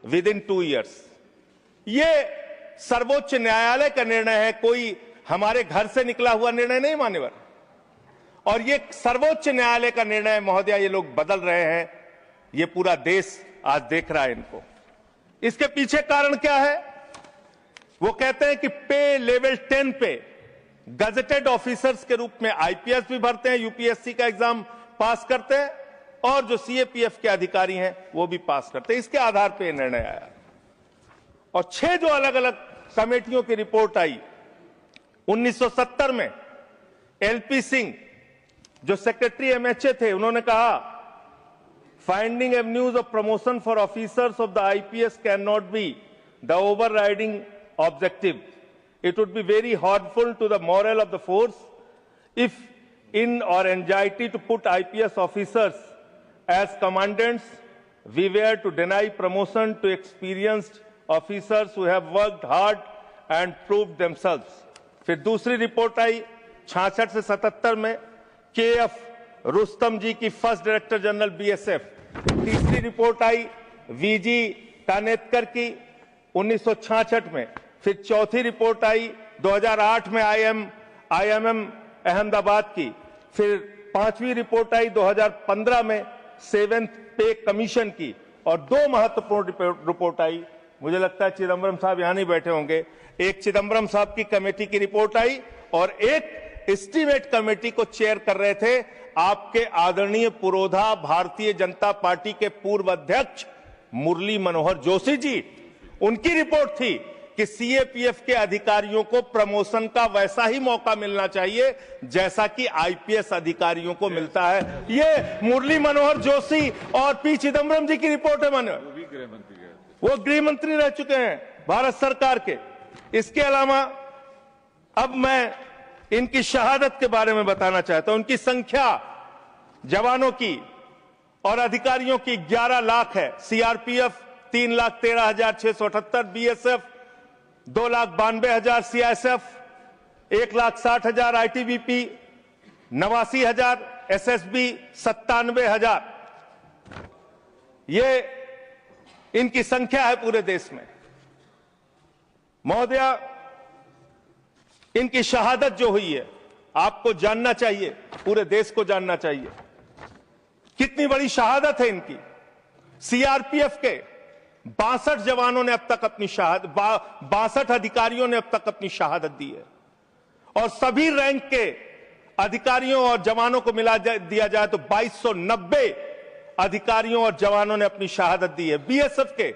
With in 2 years। ये सर्वोच्च न्यायालय का निर्णय है, कोई हमारे घर से निकला हुआ निर्णय नहीं मान्यवर। और ये सर्वोच्च न्यायालय का निर्णय है महोदया, ये लोग बदल रहे हैं, ये पूरा देश आज देख रहा है इनको। इसके पीछे कारण क्या है? वो कहते हैं कि पे लेवल 10 पे गजेटेड ऑफिसर्स के रूप में आईपीएस भी भरते हैं, यूपीएससी का एग्जाम पास करते हैं, और जो सीएपीएफ के अधिकारी हैं वो भी पास करते हैं। इसके आधार पर निर्णय आया। और 6 जो अलग अलग कमेटियों की रिपोर्ट आई, 1970 में एलपी सिंह जो सेक्रेटरी एमएचए थे, उन्होंने कहा finding avenues of promotion for officers of the IPS can not be the overriding objective. It would be very harmful to the moral of the force if in or anxiety to put IPS officers as commandants, we were to deny promotion to experienced officers who have worked hard and proved themselves। फिर दूसरी report आई 66 से 77 में KF Rustam जी की first director general BSF. तीसरी report आई V G कानेतकर की 1966 में। फिर चौथी रिपोर्ट आई 2008 में आईएमएम अहमदाबाद की। फिर पांचवी रिपोर्ट आई 2015 में 7th पे कमीशन की। और 2 महत्वपूर्ण रिपोर्ट आई, मुझे लगता है चिदम्बरम साहब यहां नहीं बैठे होंगे, एक चिदम्बरम साहब की कमेटी की रिपोर्ट आई और एक एस्टीमेट कमेटी को चेयर कर रहे थे आपके आदरणीय पुरोधा भारतीय जनता पार्टी के पूर्व अध्यक्ष मुरली मनोहर जोशी जी। उनकी रिपोर्ट थी कि सीएपीएफ के अधिकारियों को प्रमोशन का वैसा ही मौका मिलना चाहिए जैसा कि आईपीएस अधिकारियों को मिलता है। ये मुरली मनोहर जोशी और पी चिदम्बरम जी की रिपोर्ट है। वो गृह मंत्री रह चुके हैं भारत सरकार के। इसके अलावा अब मैं इनकी शहादत के बारे में बताना चाहता हूं। उनकी संख्या जवानों की और अधिकारियों की 11 लाख है। CRPF 3,13,678, BSF 2,92,000, CISF 1,60,000, ITBP 89,000, SSB 97,000। ये इनकी संख्या है पूरे देश में। महोदया, इनकी शहादत जो हुई है आपको जानना चाहिए, पूरे देश को जानना चाहिए कितनी बड़ी शहादत है इनकी। सीआरपीएफ के 62 जवानों ने अब तक अपनी 62 अधिकारियों ने अब तक अपनी शहादत दी है। और सभी रैंक के अधिकारियों और जवानों को मिला दिया जाए तो 2290 अधिकारियों और जवानों ने अपनी शहादत दी है। बीएसएफ के